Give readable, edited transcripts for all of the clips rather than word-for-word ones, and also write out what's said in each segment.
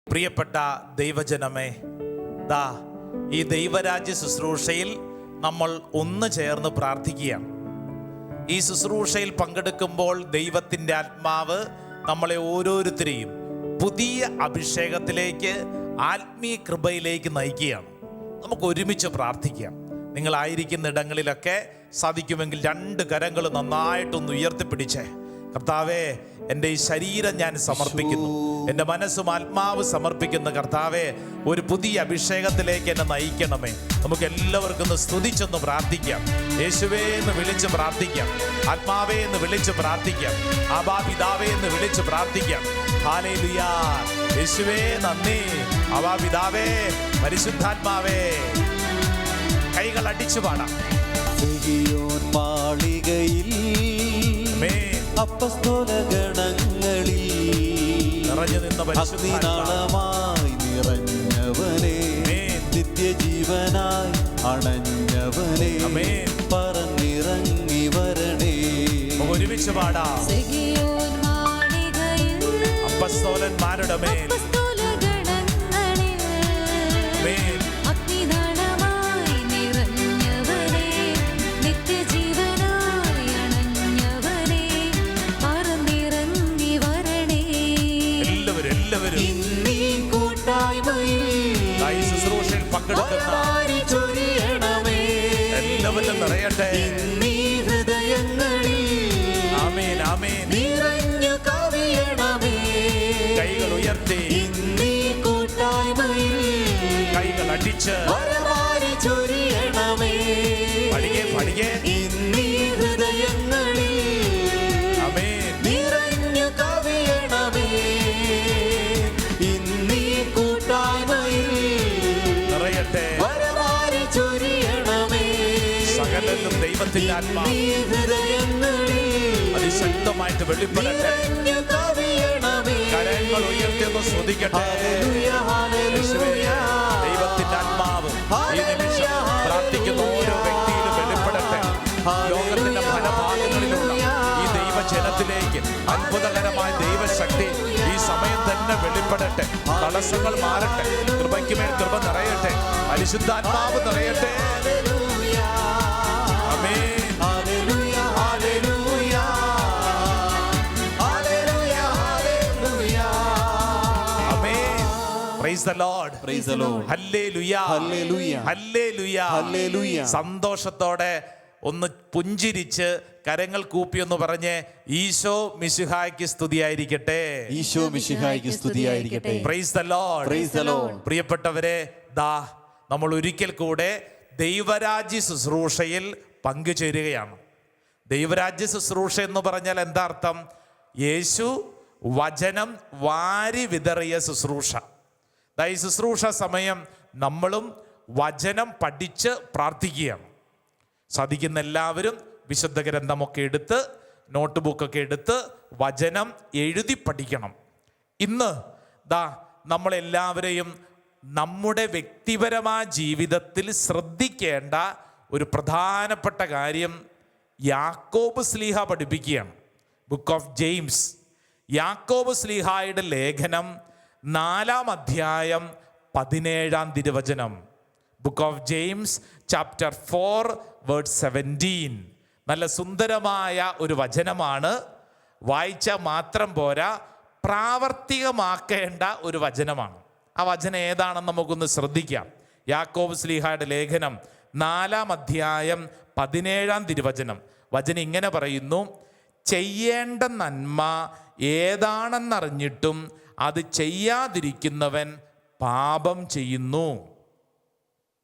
പ്രിയപ്പെട്ട ദൈവജനമേ, ദാ ഈ ദൈവരാജ്യ ശുശ്രൂഷയിൽ നമ്മൾ ഒന്ന് ചേർന്ന് പ്രാർത്ഥിക്കുകയാണ്. ഈ ശുശ്രൂഷയിൽ പങ്കെടുക്കുമ്പോൾ ദൈവത്തിൻ്റെ ആത്മാവ് നമ്മളെ ഓരോരുത്തരെയും പുതിയ അഭിഷേകത്തിലേക്ക്, ആത്മീയ കൃപയിലേക്ക് നയിക്കുകയാണ്. നമുക്ക് ഒരുമിച്ച് പ്രാർത്ഥിക്കാം. നിങ്ങളായിരിക്കുന്ന ഇടങ്ങളിലൊക്കെ സാധിക്കുമെങ്കിൽ 2 കരങ്ങൾ നന്നായിട്ടൊന്ന് ഉയർത്തിപ്പിടിച്ചേ. കർത്താവേ, എൻ്റെ ഈ ശരീരം ഞാൻ സമർപ്പിക്കുന്നു, എൻ്റെ മനസ്സും ആത്മാവ് സമർപ്പിക്കുന്ന കർത്താവേ, ഒരു പുതിയ അഭിഷേകത്തിലേക്ക് എന്നെ നയിക്കണമേ. നമുക്ക് എല്ലാവർക്കും ഒന്ന് സ്തുതിച്ചൊന്ന് പ്രാർത്ഥിക്കാം. യേശുവേ എന്ന് വിളിച്ച് പ്രാർത്ഥിക്കാം, ആത്മാവേ എന്ന് വിളിച്ച് പ്രാർത്ഥിക്കാം, ആബാ പിതാവേ എന്ന് വിളിച്ച് പ്രാർത്ഥിക്കാം. ഹല്ലേലൂയ. യേശുവേ നന്ദി, ആബാ പിതാവേ, പരിശുദ്ധാത്മാവേ. കൈകൾ അടിച്ചു പാടാം. അപ്പസ്തോലഗണങ്ങളിൽ നിറഞ്ഞു നിന്ന അഗ്നിനാളമായി നിറഞ്ഞവനെ, നിത്യജീവനായി അണഞ്ഞവനെ, പറന്നിറങ്ങി വരണേ. ഒരുമിച്ച് പാടാം. അപ്പസ്തോലന്മാരുടെ മേൽ ശുശ്രൂഷയിൽ പങ്കെടുക്കുന്ന എല്ലാവരും നിറയട്ടെ. ആമേൻ, ആമേൻ. കൈകൾ ഉയർത്തി, കൈകൾ അടിച്ച് പഠിക്കേ പഠിക്കേ. സകലത്തിലും ദൈവത്തിന്റെ ആത്മാവ് അതിശക്തമായിട്ട് വെളിപ്പെടട്ടെ. കരങ്ങൾ ഉയർത്തിയൊന്ന് സ്തുതിക്കട്ടെ. ദൈവത്തിന്റെ ആത്മാവ് ഈ നിമിഷം പ്രാർത്ഥിക്കുന്ന ഓരോ വ്യക്തിയിലും വെളിപ്പെടട്ടെ. ലോകത്തിന്റെ പല ഭാഗങ്ങളിലുള്ള ഈ ദൈവജനത്തിലേക്ക് അത്ഭുതകരമായ ദൈവശക്തി ഈ സമയം തന്നെ വെളിപ്പെടട്ടെ. തടസ്സങ്ങൾ മാറട്ടെ. കൃപയ്ക്ക് മേൽ കൃപ നിറയട്ടെ. പരിശുദ്ധാത്മാവ് നിറയട്ടെ. Praise the Lord. Praise the Lord. Hallelujah. Hallelujah. Hallelujah. Hallelujah. സന്തോഷത്തോടെ ഒന്ന് പുഞ്ചിരിച്ച് കരങ്ങൾ കൂപ്പി ഒന്ന് പറഞ്ഞ് ഈശോ മിശിഹായ്ക്ക് സ്തുതിയായിരിക്കട്ടെ. ഈശോ മിശിഹായ്ക്ക് സ്തുതിയായിരിക്കട്ടെ. Praise the Lord. Praise the Lord. പ്രിയപ്പെട്ടവരെ, ദാ നമ്മൾ ഒരിക്കൽ കൂടെ ദൈവരാജ്യ ശുശ്രൂഷയിൽ പങ്കുചേരുകയാണ്. ദൈവരാജ്യ ശുശ്രൂഷ എന്ന് പറഞ്ഞാൽ എന്താ അർത്ഥം? യേശു വചനം വാരി വിതറിയ ശുശ്രൂഷ. ഈ ശുശ്രൂഷ സമയം നമ്മളും വചനം പഠിച്ച് പ്രാർത്ഥിക്കുകയാണ്. സാധിക്കുന്ന എല്ലാവരും വിശുദ്ധ ഗ്രന്ഥമൊക്കെ എടുത്ത്, നോട്ട് ബുക്കൊക്കെ എടുത്ത് വചനം എഴുതി പഠിക്കണം. ഇന്ന് ദാ നമ്മളെല്ലാവരെയും നമ്മുടെ വ്യക്തിപരമായ ജീവിതത്തിൽ ശ്രദ്ധിക്കേണ്ട ഒരു പ്രധാനപ്പെട്ട കാര്യം യാക്കോബ് ശ്ലീഹ പഠിപ്പിക്കുകയാണ്. ബുക്ക് ഓഫ് ജെയിംസ്, യാക്കോബ് ശ്ലീഹായുടെ ലേഖനം 4-ാം അധ്യായം 17-ാം തിരുവചനം. Book of James chapter 4 verse 17. നല്ല സുന്ദരമായ ഒരു വചനമാണ്. വായിച്ചാൽ മാത്രം പോരാ, പ്രാവർത്തികമാക്കേണ്ട ഒരു വചനമാണ്. ആ വചനം ഏതാണെന്ന് നമുക്കൊന്ന് ശ്രദ്ധിക്കാം. യാക്കോബ് ശ്ലീഹായുടെ ലേഖനം 4-ാം അധ്യായം 17-ാം തിരുവചനം. വചനം ഇങ്ങനെ പറയുന്നു: ചെയ്യേണ്ട നന്മ ഏതാണെന്നറിഞ്ഞിട്ടും അത് ചെയ്യാതിരിക്കുന്നവൻ പാപം ചെയ്യുന്നു.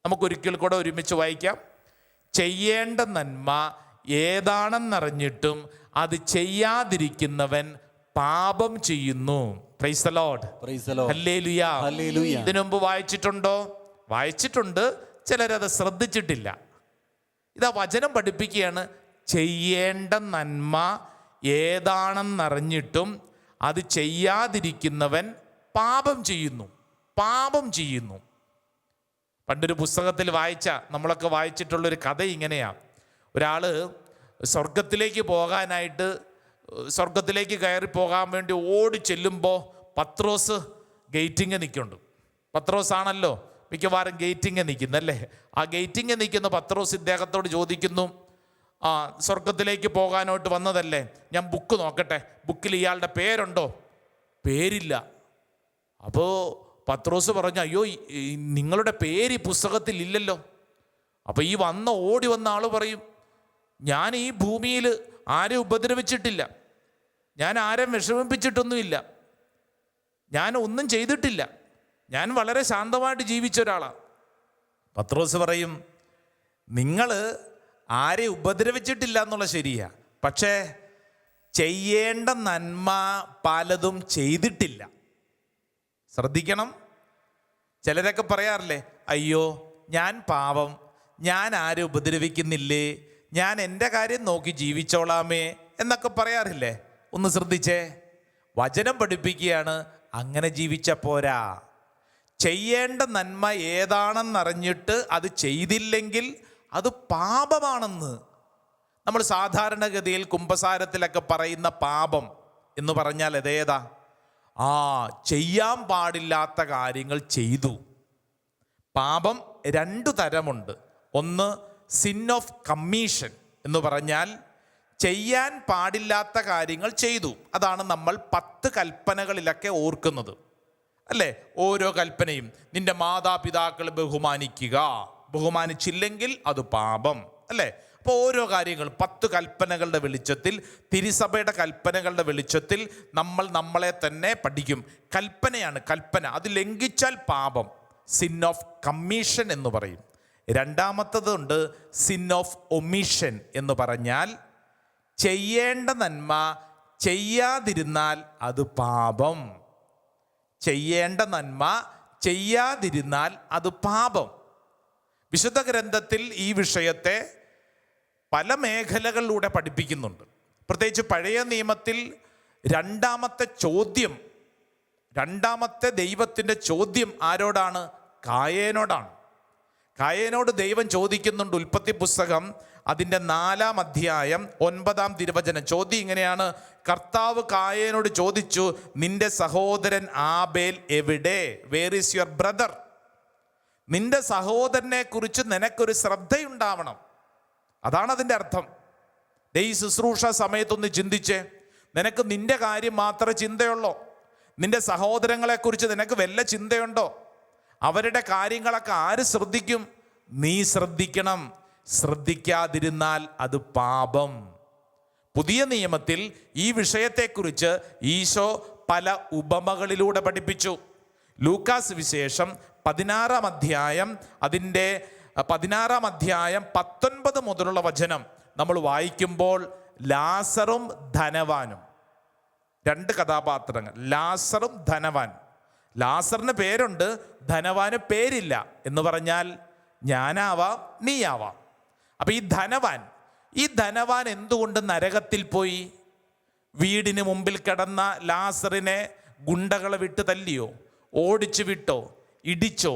നമുക്കൊരിക്കൽ കൂടെ ഒരുമിച്ച് വായിക്കാം. ചെയ്യേണ്ട നന്മ ഏതാണെന്നറിഞ്ഞിട്ടും അത് ചെയ്യാതിരിക്കുന്നവൻ പാപം ചെയ്യുന്നു. Praise the Lord. ഹല്ലേലൂയ. ഇതിനു മുമ്പ് വായിച്ചിട്ടുണ്ടോ? വായിച്ചിട്ടുണ്ട്, ചിലരത് ശ്രദ്ധിച്ചിട്ടില്ല. ഇതാ വചനം പഠിപ്പിക്കുകയാണ്. ചെയ്യേണ്ട നന്മ ഏതാണെന്നറിഞ്ഞിട്ടും അത് ചെയ്യാതിരിക്കുന്നവൻ പാപം ചെയ്യുന്നു. പാപം ചെയ്യുന്നു. പണ്ടൊരു പുസ്തകത്തിൽ നമ്മളൊക്കെ വായിച്ചിട്ടുള്ളൊരു കഥ ഇങ്ങനെയാണ്. ഒരാൾ സ്വർഗത്തിലേക്ക് പോകാനായിട്ട് സ്വർഗത്തിലേക്ക് കയറി പോകാൻ വേണ്ടി ഓടി ചെല്ലുമ്പോൾ പത്രോസ് ഗേറ്റിങ്ങ് നിൽക്കുന്നുണ്ട്. പത്രോസാണല്ലോ മിക്കവാറും ഗേറ്റിങ്ങ് നിൽക്കുന്നല്ലേ. ആ ഗേറ്റിങ്ങ് നിൽക്കുന്ന പത്രോസ് ഇദ്ദേഹത്തോട് ചോദിക്കുന്നു, സ്വർഗത്തിലേക്ക് പോകാനായിട്ട് വന്നതല്ലേ, ഞാൻ ബുക്ക് നോക്കട്ടെ, ബുക്കിൽ ഇയാളുടെ പേരുണ്ടോ? പേരില്ല. അപ്പോൾ പത്രോസ് പറഞ്ഞു, അയ്യോ നിങ്ങളുടെ പേര് ഈ പുസ്തകത്തിൽ ഇല്ലല്ലോ. അപ്പോൾ ഈ ഓടി വന്ന ആൾ പറയും, ഞാൻ ഈ ഭൂമിയിൽ ആരും ഉപദ്രവിച്ചിട്ടില്ല, ഞാൻ ആരും വിഷമിപ്പിച്ചിട്ടൊന്നുമില്ല, ഞാൻ ഒന്നും ചെയ്തിട്ടില്ല, ഞാൻ വളരെ ശാന്തമായിട്ട് ജീവിച്ച ഒരാളാണ്. പത്രോസ് പറയും, നിങ്ങൾ ആരെ ഉപദ്രവിച്ചിട്ടില്ല എന്നുള്ള ശരിയാ, പക്ഷേ ചെയ്യേണ്ട നന്മ പലതും ചെയ്തിട്ടില്ല. ശ്രദ്ധിക്കണം. ചിലരൊക്കെ പറയാറില്ലേ, അയ്യോ ഞാൻ പാവം, ഞാൻ ആരും ഉപദ്രവിക്കുന്നില്ലേ, ഞാൻ എൻ്റെ കാര്യം നോക്കി ജീവിച്ചോളാമേ എന്നൊക്കെ പറയാറില്ലേ. ഒന്ന് ശ്രദ്ധിച്ചേ, വചനം പഠിപ്പിക്കുകയാണ്, അങ്ങനെ ജീവിച്ച പോരാ. ചെയ്യേണ്ട നന്മ ഏതാണെന്നറിഞ്ഞിട്ട് അത് ചെയ്തില്ലെങ്കിൽ അത് പാപമാണെന്ന്. നമ്മൾ സാധാരണഗതിയിൽ കുമ്പസാരത്തിലൊക്കെ പറയുന്ന പാപം എന്ന് പറഞ്ഞാൽ അതേതാ? ചെയ്യാൻ പാടില്ലാത്ത കാര്യങ്ങൾ ചെയ്തു. പാപം 2 തരമുണ്ട്. ഒന്ന് സിൻ ഓഫ് കമ്മീഷൻ എന്ന് പറഞ്ഞാൽ ചെയ്യാൻ പാടില്ലാത്ത കാര്യങ്ങൾ ചെയ്തു. അതാണ് നമ്മൾ 10 കൽപ്പനകളിലൊക്കെ ഓർക്കുന്നത് അല്ലേ. ഓരോ കൽപ്പനയും, നിന്റെ മാതാപിതാക്കളെ ബഹുമാനിക്കുക, ബഹുമാനിച്ചില്ലെങ്കിൽ അത് പാപം അല്ലേ. അപ്പോൾ ഓരോ കാര്യങ്ങൾ 10 കൽപ്പനകളുടെ വെളിച്ചത്തിൽ, തിരുസഭയുടെ കൽപ്പനകളുടെ വെളിച്ചത്തിൽ നമ്മൾ നമ്മളെ തന്നെ പഠിക്കും. കൽപ്പനയാണ് കൽപ്പന, അത് ലംഘിച്ചാൽ പാപം, സിൻ ഓഫ് കമ്മീഷൻ എന്ന് പറയും. രണ്ടാമത്തതുണ്ട് സിൻ ഓഫ് ഒമിഷൻ എന്ന് പറഞ്ഞാൽ ചെയ്യേണ്ട നന്മ ചെയ്യാതിരുന്നാൽ അത് പാപം. ചെയ്യേണ്ട നന്മ ചെയ്യാതിരുന്നാൽ അത് പാപം. വിശുദ്ധ ഗ്രന്ഥത്തിൽ ഈ വിഷയത്തെ പല മേഖലകളിലൂടെ പഠിപ്പിക്കുന്നുണ്ട്. പ്രത്യേകിച്ച് പഴയ നിയമത്തിൽ രണ്ടാമത്തെ ദൈവത്തിൻ്റെ ചോദ്യം ആരോടാണ്? കായേനോടാണ്. കായേനോട് ദൈവം ചോദിക്കുന്നുണ്ട്. ഉൽപ്പത്തി പുസ്തകം അതിൻ്റെ 4-ാം അധ്യായം 9-ാം തിരുവചനം. ചോദ്യം ഇങ്ങനെയാണ്, കർത്താവ് കായേനോട് ചോദിച്ചു, നിന്റെ സഹോദരൻ ആബേൽ എവിടെ? Where is your brother? നിന്റെ സഹോദരനെ കുറിച്ച് നിനക്കൊരു ശ്രദ്ധയുണ്ടാവണം. അതാണ് അതിൻ്റെ അർത്ഥം. ഈ ശുശ്രൂഷ സമയത്തൊന്ന് ചിന്തിച്ചേ, നിനക്ക് നിന്റെ കാര്യം മാത്രമേ ചിന്തയുള്ളോ? നിന്റെ സഹോദരങ്ങളെക്കുറിച്ച് നിനക്ക് വല്ല ചിന്തയുണ്ടോ? അവരുടെ കാര്യങ്ങളൊക്കെ ആര് ശ്രദ്ധിക്കും? നീ ശ്രദ്ധിക്കണം. ശ്രദ്ധിക്കാതിരുന്നാൽ അത് പാപം. പുതിയ നിയമത്തിൽ ഈ വിഷയത്തെക്കുറിച്ച് ഈശോ പല ഉപമകളിലൂടെ പഠിപ്പിച്ചു. ലൂക്കാസ് വിശേഷം 16-ാം അധ്യായം അതിൻ്റെ 16-ാം അധ്യായം 19 മുതലുള്ള വചനം നമ്മൾ വായിക്കുമ്പോൾ ലാസറും ധനവാനും, 2 കഥാപാത്രങ്ങൾ, ലാസറും ധനവാൻ. ലാസറിന് പേരുണ്ട്, ധനവാന് പേരില്ല. എന്ന് പറഞ്ഞാൽ ഞാനാവാം നീയാവാം. അപ്പം ഈ ധനവാൻ എന്തുകൊണ്ട് നരകത്തിൽ പോയി? വീടിന് മുമ്പിൽ കിടന്ന ലാസറിനെ ഗുണ്ടകളെ വിട്ട് തല്ലിയോ? ഓടിച്ചു വിട്ടോ? ഇടിച്ചോ?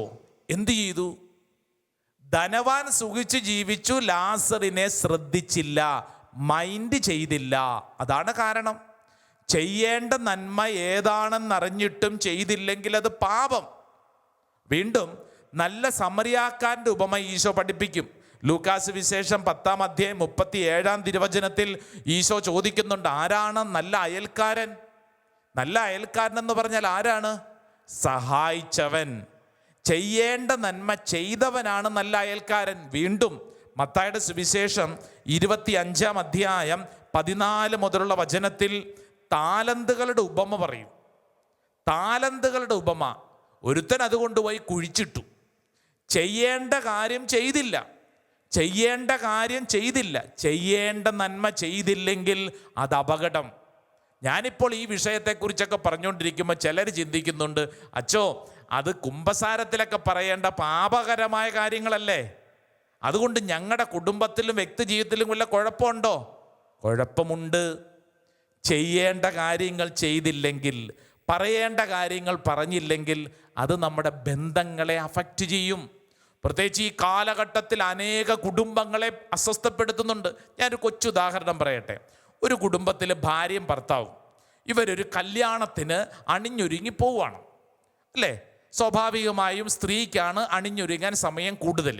എന്തു ചെയ്തു? ധനവാൻ സുഖിച്ച് ജീവിച്ചു, ലാസറിനെ ശ്രദ്ധിച്ചില്ല, മൈൻഡ് ചെയ്തില്ല. അതാണ് കാരണം. ചെയ്യേണ്ട നന്മ ഏതാണെന്നറിഞ്ഞിട്ടും ചെയ്തില്ലെങ്കിൽ അത് പാപം. വീണ്ടും നല്ല സമറിയാക്കാരൻ്റെ ഉപമ ഈശോ പഠിപ്പിക്കും. ലൂക്കാസ് വിശേഷം 10-ാം അധ്യായം 37-ാം തിരുവചനത്തിൽ ഈശോ ചോദിക്കുന്നുണ്ട്, ആരാണ് നല്ല അയൽക്കാരൻ? നല്ല അയൽക്കാരൻ എന്ന് പറഞ്ഞാൽ ആരാണ്? സഹായിച്ചവൻ, ചെയ്യേണ്ട നന്മ ചെയ്തവനാണ് നല്ല അയൽക്കാരൻ. വീണ്ടും മത്തായിയുടെ സുവിശേഷം 25-ാം അധ്യായം 14 മുതലുള്ള വചനത്തിൽ താലന്തുകളുടെ ഉപമ പറയും. താലന്തുകളുടെ ഉപമ. ഒരുത്തൻ അതുകൊണ്ട് പോയി കുഴിച്ചിട്ടു. ചെയ്യേണ്ട കാര്യം ചെയ്തില്ല. ചെയ്യേണ്ട നന്മ ചെയ്തില്ലെങ്കിൽ അത് അപകടം. ഞാനിപ്പോൾ ഈ വിഷയത്തെക്കുറിച്ചൊക്കെ പറഞ്ഞുകൊണ്ടിരിക്കുമ്പോൾ ചിലർ ചിന്തിക്കുന്നുണ്ട്, അച്ചോ അത് കുമ്പസാരത്തിലൊക്കെ പറയേണ്ട പാപകരമായ കാര്യങ്ങളല്ലേ, അതുകൊണ്ട് ഞങ്ങളുടെ കുടുംബത്തിലും വ്യക്തി ജീവിതത്തിലും വല്ല കുഴപ്പമുണ്ടോ? കുഴപ്പമുണ്ട്. ചെയ്യേണ്ട കാര്യങ്ങൾ ചെയ്തില്ലെങ്കിൽ, പറയേണ്ട കാര്യങ്ങൾ പറഞ്ഞില്ലെങ്കിൽ അത് നമ്മുടെ ബന്ധങ്ങളെ അഫക്റ്റ് ചെയ്യും. പ്രത്യേകിച്ച് ഈ കാലഘട്ടത്തിൽ അനേക കുടുംബങ്ങളെ അസ്വസ്ഥപ്പെടുത്തുന്നുണ്ട്. ഞാനൊരു കൊച്ചുദാഹരണം പറയട്ടെ. ഒരു കുടുംബത്തിൽ ഭാര്യയും ഭർത്താവും ഇവരൊരു കല്യാണത്തിന് അണിഞ്ഞൊരുങ്ങി പോവുകയാണ് അല്ലേ? സ്വാഭാവികമായും സ്ത്രീക്കാണ് അണിഞ്ഞൊരുങ്ങാൻ സമയം കൂടുതൽ.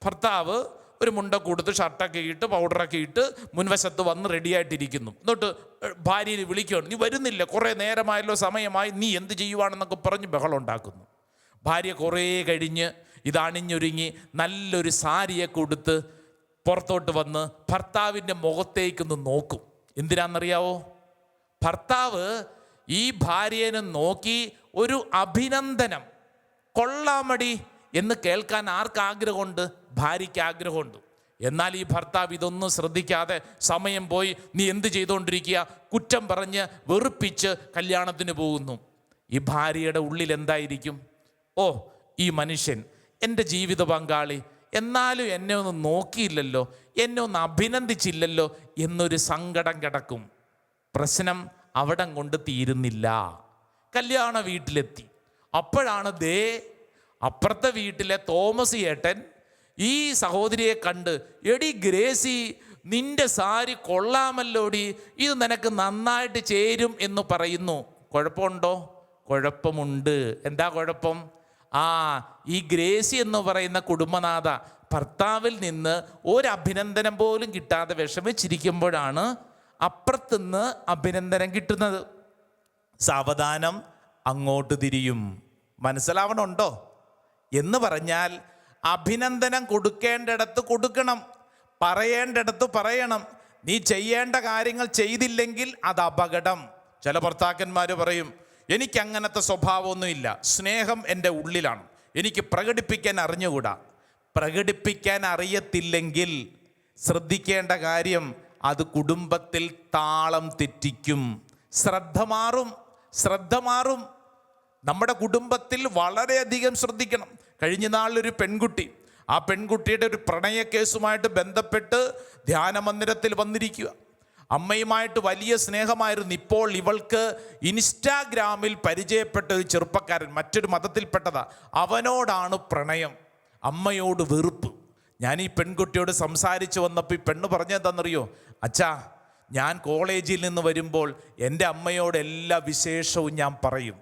ഭർത്താവ് ഒരു മുണ്ട കൊടുത്ത് ഷർട്ടൊക്കെ ഇട്ട് പൗഡറൊക്കെ ഇട്ട് മുൻവശത്ത് വന്ന് റെഡിയായിട്ടിരിക്കുന്നു. എന്നിട്ട് ഭാര്യയെ വിളിക്കുകയാണ്, നീ വരുന്നില്ല, കുറേ നേരമായല്ലോ, സമയമായി, നീ എന്ത് ചെയ്യുവാണെന്നൊക്കെ പറഞ്ഞ് ബഹളം ഉണ്ടാക്കുന്നു. ഭാര്യ കുറേ കഴിഞ്ഞ് ഇത് അണിഞ്ഞൊരുങ്ങി നല്ലൊരു സാരിയെ കൊടുത്ത് പുറത്തോട്ട് വന്ന് ഭർത്താവിൻ്റെ മുഖത്തേക്കൊന്ന് നോക്കും. എന്തിനാണെന്നറിയാവോ? ഭർത്താവ് ഈ ഭാര്യനെ നോക്കി ഒരു അഭിനന്ദനം, കൊള്ളാമടി എന്ന് കേൾക്കാൻ ആർക്ക് ആഗ്രഹമുണ്ട്? ഭാര്യയ്ക്ക് ആഗ്രഹമുണ്ട്. എന്നാൽ ഈ ഭർത്താവ് ഇതൊന്നും ശ്രദ്ധിക്കാതെ സമയം പോയി, നീ എന്ത് ചെയ്തുകൊണ്ടിരിക്കുക, കുറ്റം പറഞ്ഞ് വെറുപ്പിച്ച് കല്യാണത്തിന് പോകുന്നു. ഈ ഭാര്യയുടെ ഉള്ളിൽ എന്തായിരിക്കും? ഓ, ഈ മനുഷ്യൻ എൻ്റെ ജീവിത പങ്കാളി എന്നാലും എന്നെ ഒന്ന് നോക്കിയില്ലല്ലോ, എന്നെ ഒന്ന് അഭിനന്ദിച്ചില്ലല്ലോ എന്നൊരു സങ്കടം കിടക്കും. പ്രശ്നം അവിടം കൊണ്ട് തീരുന്നില്ല. കല്യാണ വീട്ടിലെത്തി. അപ്പോഴാണ് ദേ അപ്പുറത്തെ വീട്ടിലെ തോമസ് ഏട്ടൻ ഈ സഹോദരിയെ കണ്ട്, എടി ഗ്രേസി, നിന്റെ സാരി കൊള്ളാമല്ലോടി, ഇത് നിനക്ക് നന്നായിട്ട് ചേരും എന്ന് പറയുന്നു. കുഴപ്പമുണ്ടോ? കുഴപ്പമുണ്ട്. എന്താ കുഴപ്പം? ഈ ഗ്രേസി എന്ന് പറയുന്ന കുടുംബനാഥ ഭർത്താവിൽ നിന്ന് ഒരു അഭിനന്ദനം പോലും കിട്ടാതെ വിഷമിച്ചിരിക്കുമ്പോഴാണ് അപ്പുറത്തുനിന്ന് അഭിനന്ദനം കിട്ടുന്നത്. സാവധാനം അങ്ങോട്ട് തിരിയും. മനസ്സിലാവണുണ്ടോ? എന്ന് പറഞ്ഞാൽ അഭിനന്ദനം കൊടുക്കേണ്ടിടത്ത് കൊടുക്കണം, പറയേണ്ടിടത്ത് പറയണം. നീ ചെയ്യേണ്ട കാര്യങ്ങൾ ചെയ്തില്ലെങ്കിൽ അത് അപകടം. ചില ഭർത്താക്കന്മാർ പറയും, എനിക്കങ്ങനത്തെ സ്വഭാവമൊന്നുമില്ല, സ്നേഹം എൻ്റെ ഉള്ളിലാണ്, എനിക്ക് പ്രകടിപ്പിക്കാൻ അറിഞ്ഞുകൂടാ. പ്രകടിപ്പിക്കാൻ അറിയത്തില്ലെങ്കിൽ ശ്രദ്ധിക്കേണ്ട കാര്യം, അത് കുടുംബത്തിൽ താളം തെറ്റിക്കും. ശ്രദ്ധ മാറും. നമ്മുടെ കുടുംബത്തിൽ വളരെയധികം ശ്രദ്ധിക്കണം. കഴിഞ്ഞ നാളിലൊരു പെൺകുട്ടി, ആ പെൺകുട്ടിയുടെ ഒരു പ്രണയ കേസുമായിട്ട് ബന്ധപ്പെട്ട് ധ്യാനമന്ദിരത്തിൽ വന്നിരിക്കുക. അമ്മയുമായിട്ട് വലിയ സ്നേഹമായിരുന്നു. ഇപ്പോൾ ഇവൾക്ക് ഇൻസ്റ്റാഗ്രാമിൽ പരിചയപ്പെട്ട ഒരു ചെറുപ്പക്കാരൻ, മറ്റൊരു മതത്തിൽപ്പെട്ടതാ, അവനോടാണ് പ്രണയം, അമ്മയോട് വെറുപ്പ്. ഞാൻ ഈ പെൺകുട്ടിയോട് സംസാരിച്ച് വന്നപ്പോൾ ഈ പെണ്ണ് പറഞ്ഞതെന്താണെന്നറിയോ? അച്ഛാ, ഞാൻ കോളേജിൽ നിന്ന് വരുമ്പോൾ എൻ്റെ അമ്മയോട് എല്ലാ വിശേഷവും ഞാൻ പറയും.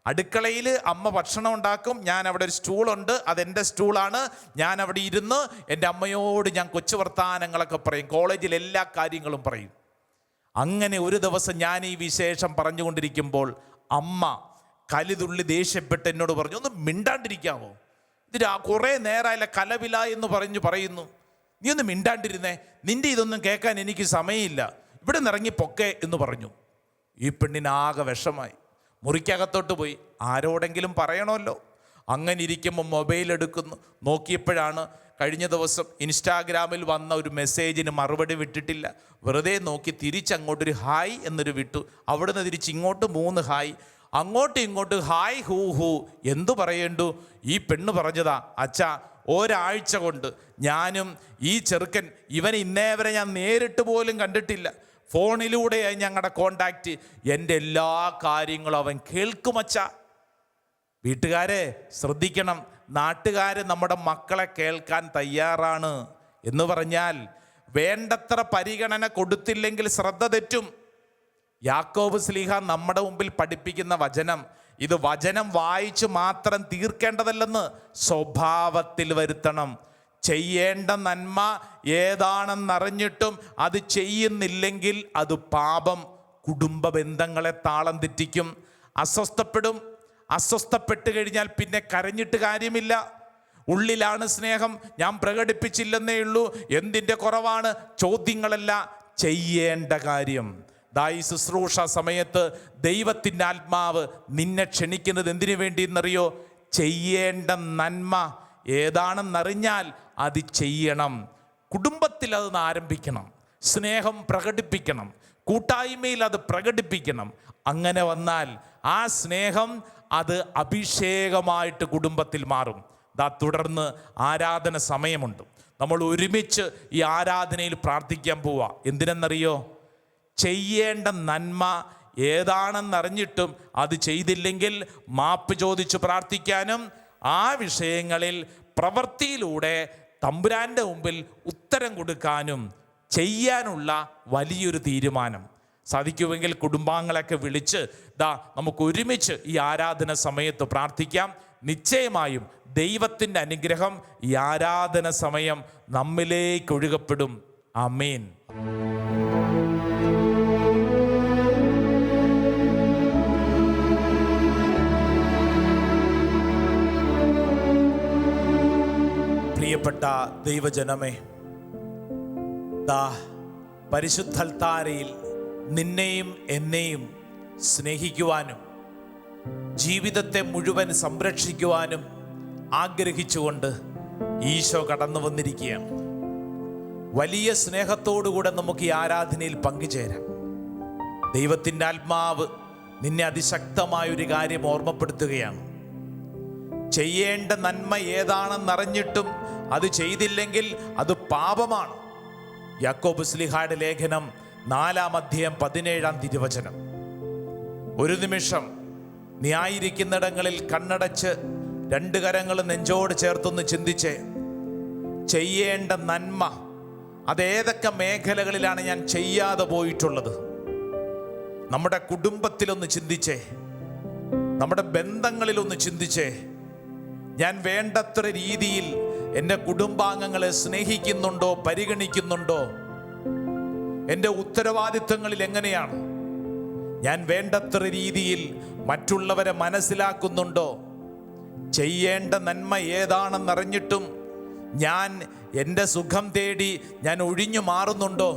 അടുക്കളയിൽ അമ്മ ഭക്ഷണം ഉണ്ടാക്കും, ഞാൻ അവിടെ ഒരു സ്റ്റൂളുണ്ട്, അതെൻ്റെ സ്റ്റൂളാണ്, ഞാൻ അവിടെ ഇരുന്ന് എൻ്റെ അമ്മയോട് ഞാൻ കൊച്ചു വർത്താനങ്ങളൊക്കെ പറയും, കോളേജിൽ എല്ലാ കാര്യങ്ങളും പറയും. അങ്ങനെ ഒരു ദിവസം ഞാൻ ഈ വിശേഷം പറഞ്ഞുകൊണ്ടിരിക്കുമ്പോൾ അമ്മ കലിതുള്ളി ദേഷ്യപ്പെട്ട് എന്നോട് പറഞ്ഞു, ഒന്ന് മിണ്ടാണ്ടിരിക്കാമോ, ഇത് കുറേ നേരമായില്ല കലവില എന്ന് പറയുന്നു, നീ ഒന്ന് മിണ്ടാണ്ടിരുന്നേ, നിൻ്റെ ഇതൊന്നും കേൾക്കാൻ എനിക്ക് സമയമില്ല, ഇവിടെ നിന്ന് ഇറങ്ങി പൊക്കെ എന്ന് പറഞ്ഞു. ഈ പെണ്ണിനാകെ വിഷമായി. മുറിക്കകത്തോട്ട് പോയി, ആരോടെങ്കിലും പറയണമല്ലോ. അങ്ങനെ ഇരിക്കുമ്പോൾ മൊബൈൽ എടുക്കുന്നു. നോക്കിയപ്പോഴാണ് കഴിഞ്ഞ ദിവസം ഇൻസ്റ്റാഗ്രാമിൽ വന്ന ഒരു മെസ്സേജിന് മറുപടി വിട്ടിട്ടില്ല. വെറുതെ നോക്കി തിരിച്ചങ്ങോട്ടൊരു ഹായ് എന്നൊരു വിട്ടു. അവിടുന്ന് തിരിച്ചിങ്ങോട്ട് 3 ഹായ്, അങ്ങോട്ടും ഇങ്ങോട്ട് ഹായ് ഹൂ ഹൂ. എന്തു പറയേണ്ടു? ഈ പെണ്ണ് പറഞ്ഞതാ, അച്ഛാ, ഒരാഴ്ച കൊണ്ട് ഞാനും ഈ ചെറുക്കൻ, ഇവൻ ഇന്നേ വരെ ഞാൻ നേരിട്ട് പോലും കണ്ടിട്ടില്ല, ഫോണിലൂടെയായി ഞങ്ങളുടെ കോണ്ടാക്റ്റ്, എൻ്റെ എല്ലാ കാര്യങ്ങളും അവൻ കേൾക്കുമച്ച. വീട്ടുകാരെ ശ്രദ്ധിക്കണം, നാട്ടുകാർ നമ്മുടെ മക്കളെ കേൾക്കാൻ തയ്യാറാണ് എന്ന് പറഞ്ഞാൽ വേണ്ടത്ര പരിഗണന കൊടുത്തില്ലെങ്കിൽ ശ്രദ്ധ തെറ്റും. യാക്കോബ് ശ്ലീഹ നമ്മുടെ മുമ്പിൽ പഠിപ്പിക്കുന്ന വചനം, ഇത് വചനം വായിച്ച് മാത്രം തീർക്കേണ്ടതല്ലെന്ന്, സ്വഭാവത്തിൽ വരുത്തണം. ചെയ്യേണ്ട നന്മ ഏതാണെന്നറിഞ്ഞിട്ടും അത് ചെയ്യുന്നില്ലെങ്കിൽ അത് പാപം. കുടുംബ ബന്ധങ്ങളെ താളം തെറ്റിക്കും, അസ്വസ്ഥപ്പെട്ട് കഴിഞ്ഞാൽ പിന്നെ കരഞ്ഞിട്ട് കാര്യമില്ല. ഉള്ളിലാണ് സ്നേഹം, ഞാൻ പ്രകടിപ്പിച്ചില്ലെന്നേ ഉള്ളൂ, എന്തിൻ്റെ കുറവാണ്, ചോദ്യങ്ങളല്ല, ചെയ്യേണ്ട കാര്യം. ഈ ശുശ്രൂഷ സമയത്ത് ദൈവത്തിൻ്റെ ആത്മാവ് നിന്നെ ക്ഷണിക്കുന്നത് എന്തിനു വേണ്ടി എന്നറിയോ? ചെയ്യേണ്ട നന്മ ഏതാണെന്നറിഞ്ഞാൽ അത് ചെയ്യണം. കുടുംബത്തിൽ അത് ആരംഭിക്കണം, സ്നേഹം പ്രകടിപ്പിക്കണം, കൂട്ടായ്മയിൽ അത് പ്രകടിപ്പിക്കണം. അങ്ങനെ വന്നാൽ ആ സ്നേഹം അത് അഭിഷേകമായിട്ട് കുടുംബത്തിൽ മാറും. തുടർന്ന് ആരാധന സമയമുണ്ട്. നമ്മൾ ഒരുമിച്ച് ഈ ആരാധനയിൽ പ്രാർത്ഥിക്കാൻ പോവുക. എന്തിനെന്നറിയോ? ചെയ്യേണ്ട നന്മ ഏതാണെന്നറിഞ്ഞിട്ടും അത് ചെയ്തില്ലെങ്കിൽ മാപ്പ് ചോദിച്ച് പ്രാർത്ഥിക്കാനും ആ വിഷയങ്ങളിൽ പ്രവൃത്തിയിലൂടെ തമ്പുരാൻ്റെ മുമ്പിൽ ഉത്തരം കൊടുക്കാനും ചെയ്യാനുള്ള വലിയൊരു തീരുമാനം സാധിക്കുമെങ്കിൽ കുടുംബാംഗങ്ങളൊക്കെ വിളിച്ച് നമുക്ക് ഒരുമിച്ച് ഈ ആരാധന സമയത്ത് പ്രാർത്ഥിക്കാം. നിശ്ചയമായും ദൈവത്തിൻ്റെ അനുഗ്രഹം ഈ ആരാധന സമയം നമ്മിലേക്ക് ഒഴുകപ്പെടും. ആമേൻ. പ്രിയപ്പെട്ട ദൈവജനമേ, പരിശുദ്ധൽത്താരയിൽ നിന്നെയും എന്നെയും സ്നേഹിക്കുവാനും ജീവിതത്തെ മുഴുവൻ സംരക്ഷിക്കുവാനും ആഗ്രഹിച്ചുകൊണ്ട് ഈശോ കടന്നു വന്നിരിക്കുകയാണ്. വലിയ സ്നേഹത്തോടുകൂടെ നമുക്ക് ഈ ആരാധനയിൽ പങ്കുചേരാം. ദൈവത്തിൻ്റെ ആത്മാവ് നിന്നെ അതിശക്തമായൊരു കാര്യം ഓർമ്മപ്പെടുത്തുകയാണ്. ചെയ്യേണ്ട നന്മ ഏതാണെന്നറിഞ്ഞിട്ടും അത് ചെയ്തില്ലെങ്കിൽ അത് പാപമാണ്. യാക്കോബ് ശ്ലീഹായുടെ ലേഖനം 4-ാം അധ്യായം 17-ാം തിരുവചനം. ഒരു നിമിഷം നീ ആയിരിക്കുന്നിടങ്ങളിൽ കണ്ണടച്ച് 2 കരങ്ങളും നെഞ്ചോട് ചേർത്തൊന്ന് ചിന്തിച്ചേ. ചെയ്യേണ്ട നന്മ അതേതൊക്കെ മേഖലകളിലാണ് ഞാൻ ചെയ്യാതെ പോയിട്ടുള്ളത്? നമ്മുടെ കുടുംബത്തിലൊന്ന് ചിന്തിച്ചേ, നമ്മുടെ ബന്ധങ്ങളിലൊന്ന് ചിന്തിച്ചേ. ഞാൻ വേണ്ടത്ര രീതിയിൽ എൻ്റെ കുടുംബാംഗങ്ങളെ സ്നേഹിക്കുന്നുണ്ടോ, പരിഗണിക്കുന്നുണ്ടോ? എൻ്റെ ഉത്തരവാദിത്തങ്ങളിൽ എങ്ങനെയാണ്? ഞാൻ വേണ്ടത്ര രീതിയിൽ മറ്റുള്ളവരെ മനസ്സിലാക്കുന്നുണ്ടോ? ചെയ്യേണ്ട നന്മ ഏതാണെന്നറിഞ്ഞിട്ടും ഞാൻ എൻ്റെ സുഖം തേടി ഞാൻ ഒഴിഞ്ഞു മാറുന്നുണ്ടോ?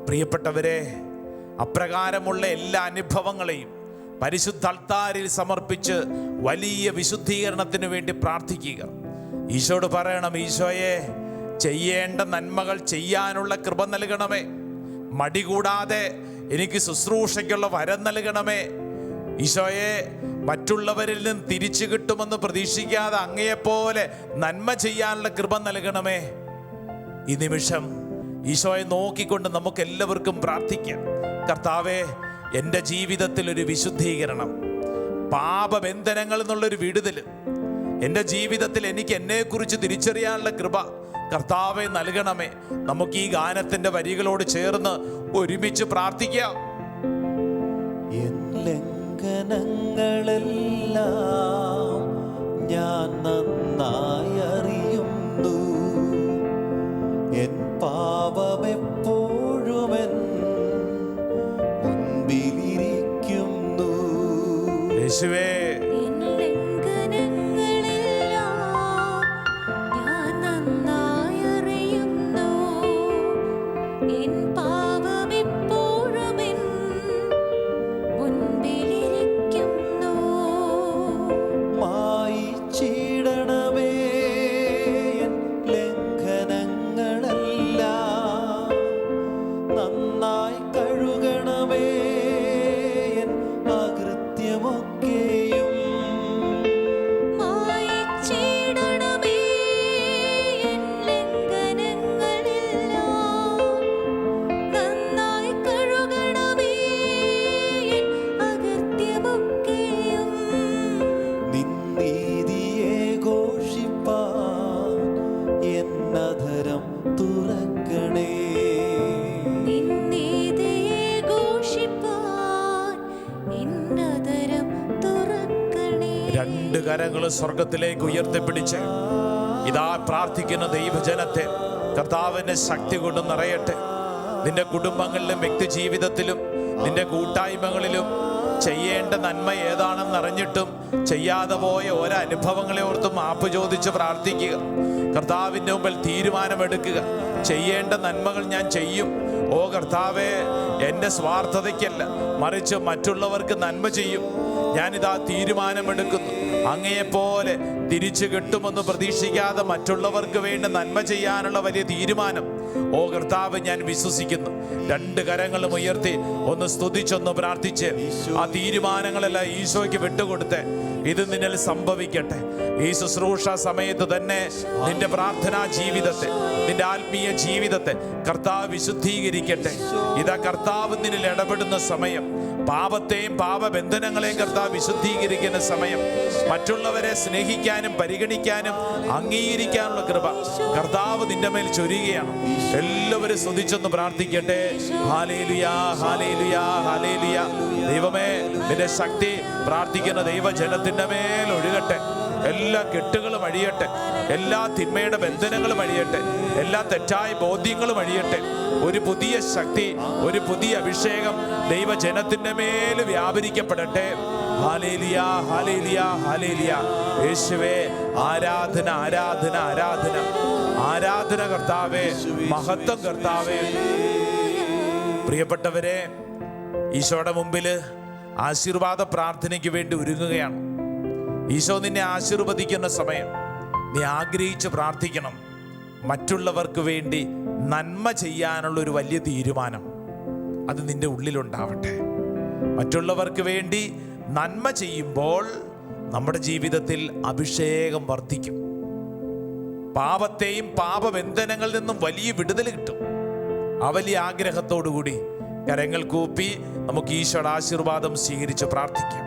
പ്രിയപ്പെട്ടവരെ, അപ്രകാരമുള്ള എല്ലാ അനുഭവങ്ങളെയും പരിശുദ്ധ അൾത്താരിൽ സമർപ്പിച്ച് വലിയ വിശുദ്ധീകരണത്തിന് വേണ്ടി പ്രാർത്ഥിക്കുക. ഈശോയോട് പറയണം, ഈശോയെ, ചെയ്യേണ്ട നന്മകൾ ചെയ്യാനുള്ള കൃപ നൽകണമേ. മടി കൂടാതെ എനിക്ക് ശുശ്രൂഷയ്ക്കുള്ള വരം നൽകണമേ. ഈശോയെ, മറ്റുള്ളവരിൽ നിന്ന് തിരിച്ചു കിട്ടുമെന്ന് പ്രതീക്ഷിക്കാതെ അങ്ങയെപ്പോലെ നന്മ ചെയ്യാനുള്ള കൃപ നൽകണമേ. ഈ നിമിഷം ഈശോയെ നോക്കിക്കൊണ്ട് നമുക്ക് എല്ലാവർക്കും പ്രാർത്ഥിക്കാം. കർത്താവേ, എൻ്റെ ജീവിതത്തിൽ ഒരു വിശുദ്ധീകരണം, പാപബന്ധനങ്ങളിൽ നിന്നുള്ളൊരു വിടുതൽ, എൻ്റെ ജീവിതത്തിൽ എനിക്ക് എന്നെക്കുറിച്ച് തിരിച്ചറിയാനുള്ള കൃപ കർത്താവെ നൽകണമേ. നമുക്ക് ഈ ഗാനത്തിൻ്റെ വരികളോട് ചേർന്ന് ഒരുമിച്ച് പ്രാർത്ഥിക്കാം. എൻ ലംഘനങ്ങളെല്ലാം ഞാൻ നന്നായി അറിയുന്നു, എൻ പാപമെപ്പോഴുമെൻ മുൻപിലിരിക്കുന്നു. യേശുവേ, കരങ്ങൾ സ്വർഗത്തിലേക്ക് ഉയർത്തിപ്പിടിച്ച് ഇതാ പ്രാർത്ഥിക്കുന്ന ദൈവജനത്തെ കർത്താവിന്റെ ശക്തി കൊണ്ട് നിറയട്ടെ. നിന്റെ കുടുംബങ്ങളിലും വ്യക്തി ജീവിതത്തിലും നിന്റെ കൂട്ടായ്മകളിലും ചെയ്യേണ്ട നന്മ ഏതാണെന്ന് അറിഞ്ഞിട്ടും ചെയ്യാതെ പോയ ഓരോ അനുഭവങ്ങളെ ഓർത്ത് മാപ്പ് ചോദിച്ച് പ്രാർത്ഥിക്കുക. കർത്താവിൻ്റെ മുമ്പിൽ തീരുമാനമെടുക്കുക. ചെയ്യേണ്ട നന്മകൾ ഞാൻ ചെയ്യും. ഓ കർത്താവേ, എൻ്റെ സ്വാർത്ഥതയ്ക്കല്ല, മറിച്ച് മറ്റുള്ളവർക്ക് നന്മ ചെയ്യും. ഞാനിതാ തീരുമാനമെടുക്കുന്നു. അങ്ങയെപ്പോലെ തിരിച്ചു കിട്ടുമെന്ന് പ്രതീക്ഷിക്കാതെ മറ്റുള്ളവർക്ക് വേണ്ടി നന്മ ചെയ്യാനുള്ള വലിയ തീരുമാനം, ഓ കർത്താവ്, ഞാൻ വിശ്വസിക്കുന്നു. രണ്ട് കരങ്ങളും ഉയർത്തി ഒന്ന് സ്തുതിച്ചൊന്ന് പ്രാർത്ഥിച്ച് ആ തീരുമാനങ്ങളെല്ലാം ഈശോയ്ക്ക് വിട്ടുകൊടുത്ത് ഇത് നിന്നിൽ സംഭവിക്കട്ടെ. ഈ ശുശ്രൂഷ സമയത്ത് തന്നെ നിന്റെ പ്രാർത്ഥനാ ജീവിതത്തെ, നിന്റെ ആത്മീയ ജീവിതത്തെ കർത്താവ് വിശുദ്ധീകരിക്കട്ടെ. ഇതാ കർത്താവ് നിന്നിൽ ഇടപെടുന്ന സമയം, പാപത്തെയും പാപബന്ധനങ്ങളെയും കർത്താവ് വിശുദ്ധീകരിക്കുന്ന സമയം. മറ്റുള്ളവരെ സ്നേഹിക്കാനും പരിഗണിക്കാനും അംഗീകരിക്കാനുള്ള കൃപ കർത്താവ് നിന്റെ മേൽ ചൊരിയുകയാണ്. എല്ലാവരും സ്തുതിച്ചൊന്ന് പ്രാർത്ഥിക്കട്ടെ. ഹല്ലേലൂയാ, ഹല്ലേലൂയാ, ഹല്ലേലൂയാ. ദൈവമേ, നിന്റെ ശക്തി പ്രാർത്ഥിക്കുന്ന ദൈവജനത്തിന്റെ മേൽ ഒഴുകട്ടെ. എല്ലാ കെട്ടുകളും അഴിയട്ടെ, എല്ലാ തിന്മയുടെ ബന്ധനങ്ങളും അഴിയട്ടെ, എല്ലാ തെറ്റായ ബോധ്യങ്ങളും അഴിയട്ടെ. ഒരു പുതിയ ശക്തി, ഒരു പുതിയ അഭിഷേകം ദൈവജനത്തിന്റെ മേൽ വ്യാപരിക്കപ്പെടട്ടെ. ഹല്ലേലൂയാ, ഹല്ലേലൂയാ, ഹല്ലേലൂയാ. യേശുവേ, ആരാധന, ആരാധന, ആരാധന, ആരാധന കർത്താവേ, മഹത്വം കർത്താവേ. പ്രിയപ്പെട്ടവരെ, ഈശോയുടെ മുമ്പിൽ ആശീർവാദ പ്രാർത്ഥനയ്ക്ക് വേണ്ടി ഒരുങ്ങുകയാണ്. ഈശോ നിന്നെ ആശീർവദിക്കുന്ന സമയം നീ ആഗ്രഹിച്ച് പ്രാർത്ഥിക്കണം. മറ്റുള്ളവർക്ക് വേണ്ടി നന്മ ചെയ്യാനുള്ളൊരു വലിയ തീരുമാനം അത് നിന്റെ ഉള്ളിലുണ്ടാവട്ടെ. മറ്റുള്ളവർക്ക് വേണ്ടി നന്മ ചെയ്യുമ്പോൾ നമ്മുടെ ജീവിതത്തിൽ അഭിഷേകം വർദ്ധിക്കും. പാപത്തെയും പാപബന്ധനങ്ങളിൽ നിന്നും വലിയ വിടുതൽ കിട്ടും. ആ വലിയ ആഗ്രഹത്തോടു കൂടി കരങ്ങൾ കൂപ്പി നമുക്ക് ഈശോയുടെ ആശീർവാദം സ്വീകരിച്ച് പ്രാർത്ഥിക്കാം.